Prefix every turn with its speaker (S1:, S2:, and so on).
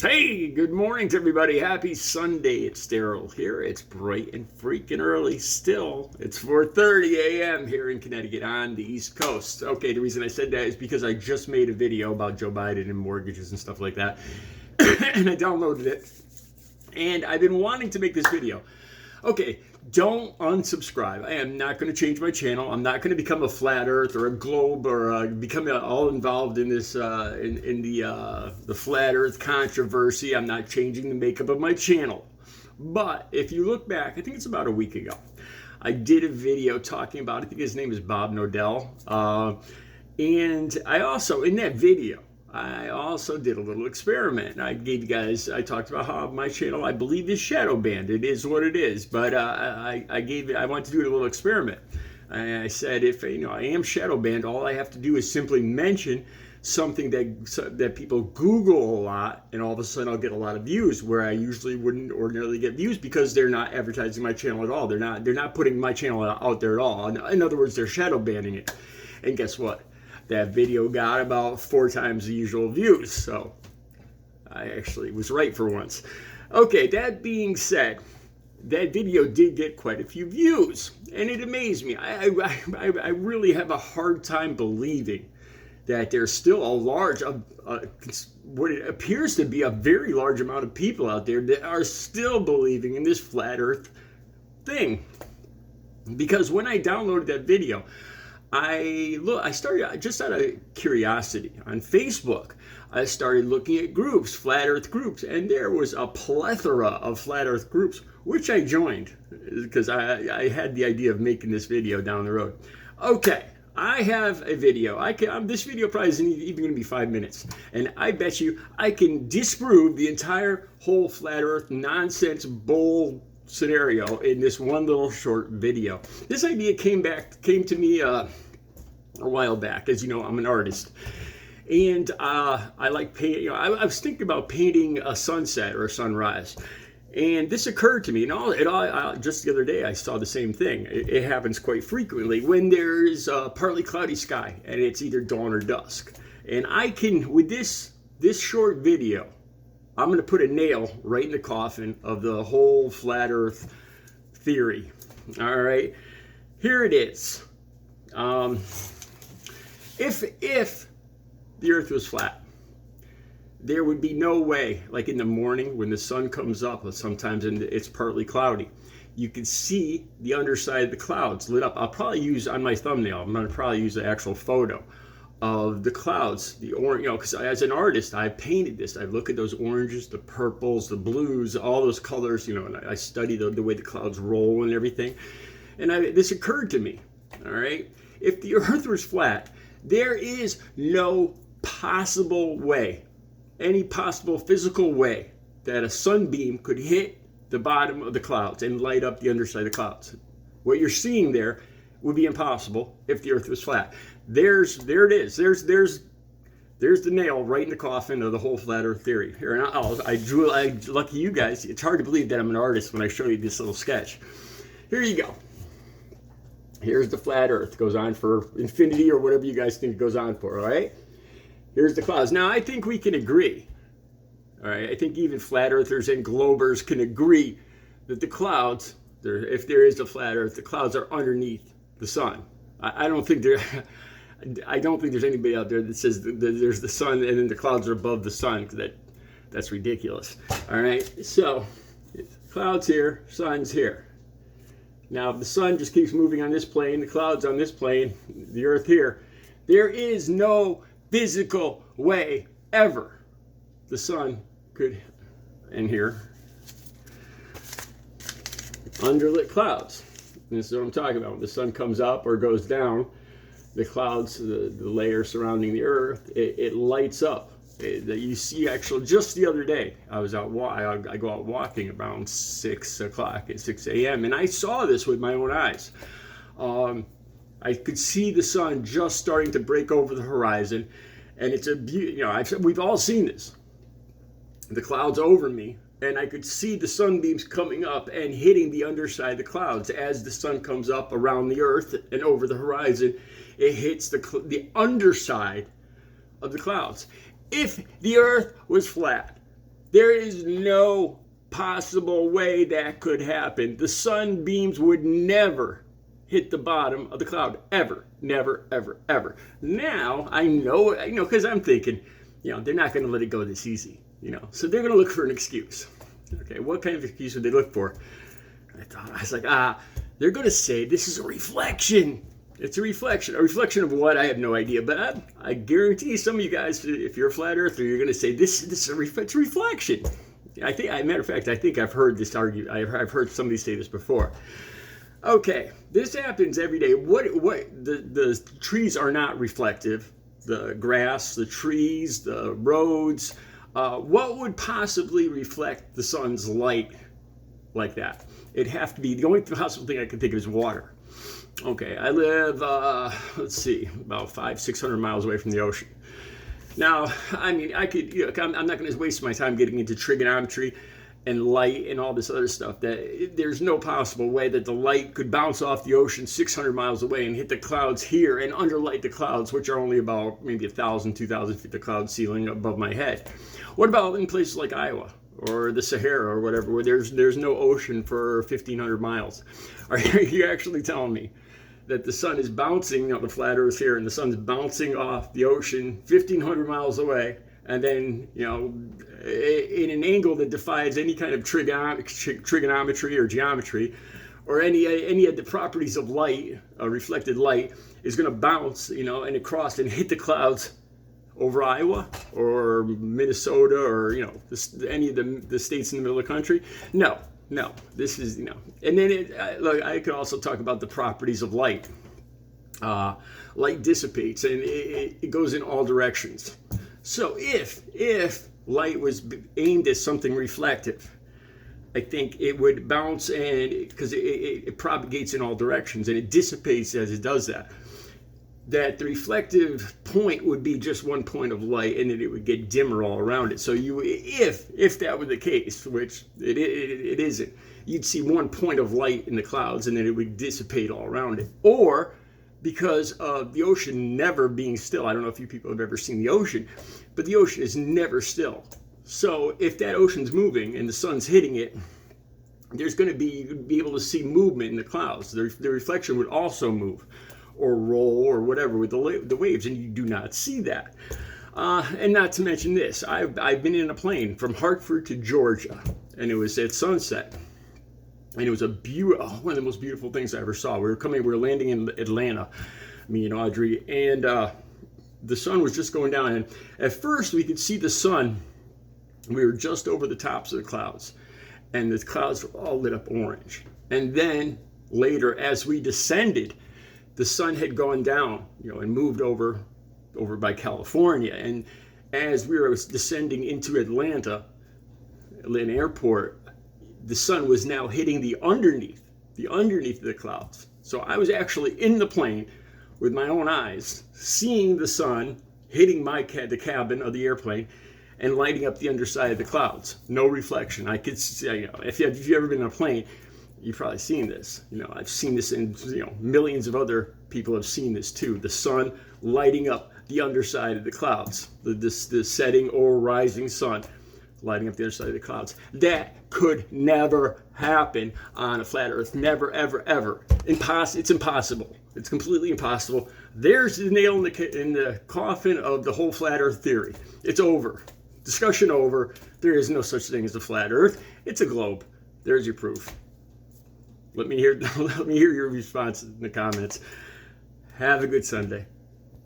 S1: Hey, good morning to everybody. Happy Sunday. It's Daryl here. It's bright and freaking early still. It's 4:30 a.m. here in Connecticut on the East Coast. Okay, the reason I said that is because I just made a video about Joe Biden and mortgages and stuff like that. And I downloaded it. And I've been wanting to make this video. Okay, don't unsubscribe. I am not going to change my channel. I'm not going to become a flat earth or a globe or become all involved in this in the flat earth controversy. I'm not changing the makeup of my channel. But if you look back, I think it's about a week ago, I did a video talking about, I think his name is Bob Nodell. And I also, in that video, I also did a little experiment. I talked about how my channel, I believe, is shadow banned. It is what it is. But I wanted to do a little experiment. I said, if I am shadow banned, all I have to do is simply mention something that people Google a lot, and all of a sudden I'll get a lot of views, where I usually wouldn't ordinarily get views because they're not advertising my channel at all. They're not putting my channel out there at all. In other words, they're shadow banning it. And guess what? That video got about 4 times the usual views, so I actually was right for once. Okay, that being said, that video did get quite a few views, and it amazed me. I really have a hard time believing that there's still a large, what it appears to be a very large amount of people out there that are still believing in this flat earth thing. Because when I downloaded that video, I started, just out of curiosity, on Facebook, I started looking at groups, flat earth groups, and there was a plethora of flat earth groups, which I joined because I had the idea of making this video down the road. Okay, I have a video. This video probably isn't even going to be 5 minutes, and I bet you I can disprove the entire whole flat earth nonsense bull scenario in this one little short video. This idea came to me a while back. As you know, I'm an artist, and I like paint. I was thinking about painting a sunset or a sunrise, and this occurred to me. And just the other day, I saw the same thing. It happens quite frequently when there's a partly cloudy sky and it's either dawn or dusk. And I can, with this short video, I'm going to put a nail right in the coffin of the whole flat earth theory. All right, here it is. If the earth was flat, there would be no way, like in the morning when the sun comes up, sometimes and it's partly cloudy, you can see the underside of the clouds lit up. I'll probably use, on my thumbnail, I'm going to probably use the actual photo of the clouds, the orange, because as an artist, I painted this. I look at those oranges, the purples, the blues, all those colors, and I study the way the clouds roll and everything. And this occurred to me, all right? If the earth was flat, there is no possible way, any possible physical way, that a sunbeam could hit the bottom of the clouds and light up the underside of the clouds. What you're seeing there would be impossible if the earth was flat. There it is. There's the nail right in the coffin of the whole flat earth theory. Here, and lucky you guys, it's hard to believe that I'm an artist when I show you this little sketch. Here you go. Here's the flat earth. It goes on for infinity or whatever you guys think it goes on for, all right? Here's the clouds. Now, I think we can agree, all right? I think even flat earthers and globers can agree that the clouds, if there is a flat earth, the clouds are underneath the sun. I don't think there's anybody out there that says that there's the sun and then the clouds are above the sun, because that's ridiculous. All right, so clouds here, sun's here. Now, if the sun just keeps moving on this plane, the clouds on this plane, the earth here, there is no physical way ever the sun could, and here, underlit clouds. And this is what I'm talking about. When the sun comes up or goes down, the clouds, the layer surrounding the earth, it lights up. You see, actually, just the other day, I go out walking around 6 o'clock at 6 a.m. and I saw this with my own eyes. I could see the sun just starting to break over the horizon, and it's we've all seen this. The clouds over me, and I could see the sunbeams coming up and hitting the underside of the clouds as the sun comes up around the earth and over the horizon. It hits the underside of the clouds. If the earth was flat, There is no possible way that could happen. The sun beams would never hit the bottom of the cloud, ever, never, ever, ever. Now I know, because I'm thinking, they're not going to let it go this easy, so they're going to look for an excuse. Okay, what kind of excuse would they look for? I was like, they're going to say this is a reflection. It's a reflection. A reflection of what? I have no idea. But I guarantee some of you guys, if you're a flat earther, you're going to say this is a reflection. Matter of fact, I think I've heard this argued. I've heard somebody say this before. Okay, this happens every day. The trees are not reflective. The grass, the trees, the roads. What would possibly reflect the sun's light like that? It'd have to be, the only possible thing I can think of is water. Okay, I live, about 500-600 miles away from the ocean. Now, I could, I'm not going to waste my time getting into trigonometry and light and all this other stuff. That there's no possible way that the light could bounce off the ocean 600 miles away and hit the clouds here and underlight the clouds, which are only about maybe 1,000, 2,000 feet the cloud ceiling above my head. What about in places like Iowa or the Sahara or whatever, where there's no ocean for 1,500 miles? Are you actually telling me that the sun is bouncing, the flat Earth here, and the sun's bouncing off the ocean 1,500 miles away, and then, in an angle that defies any kind of trigonometry or geometry, or any of the properties of light, reflected light, is going to bounce, and across and hit the clouds over Iowa or Minnesota or, any of the states in the middle of the country? No, this is, and then look, I could also talk about the properties of light. Light dissipates and it goes in all directions. So if light was aimed at something reflective, I think it would bounce, and because it propagates in all directions and it dissipates as it does that the reflective point would be just one point of light, and then it would get dimmer all around it. So if that were the case, which it isn't, you'd see one point of light in the clouds and then it would dissipate all around it. Or because of the ocean never being still, I don't know if you people have ever seen the ocean, but the ocean is never still. So if that ocean's moving and the sun's hitting it, there's going to be able to see movement in the clouds. The reflection would also move or roll or whatever with the waves, and you do not see that. And not to mention this, I've been in a plane from Hartford to Georgia, and it was at sunset, and it was one of the most beautiful things I ever saw. We were landing in Atlanta, me and Audrey, and the sun was just going down, and at first we could see the sun. We were just over the tops of the clouds, and the clouds were all lit up orange. And then later, as we descended, the sun had gone down, and moved over by California. And as we were descending into Atlanta airport, the sun was now hitting the underneath of the clouds. So I was actually in the plane with my own eyes, seeing the sun hitting the cabin of the airplane and lighting up the underside of the clouds. No reflection. I could see, if you've ever been in a plane, you've probably seen this. I've seen this, and millions of other people have seen this too. The sun lighting up the underside of the clouds, the setting or rising sun lighting up the underside of the clouds. That could never happen on a flat Earth. Never, ever, ever. It's impossible. It's completely impossible. There's the nail in the coffin of the whole flat Earth theory. It's over. Discussion over. There is no such thing as a flat Earth. It's a globe. There's your proof. Let me hear your response in the comments. Have a good Sunday.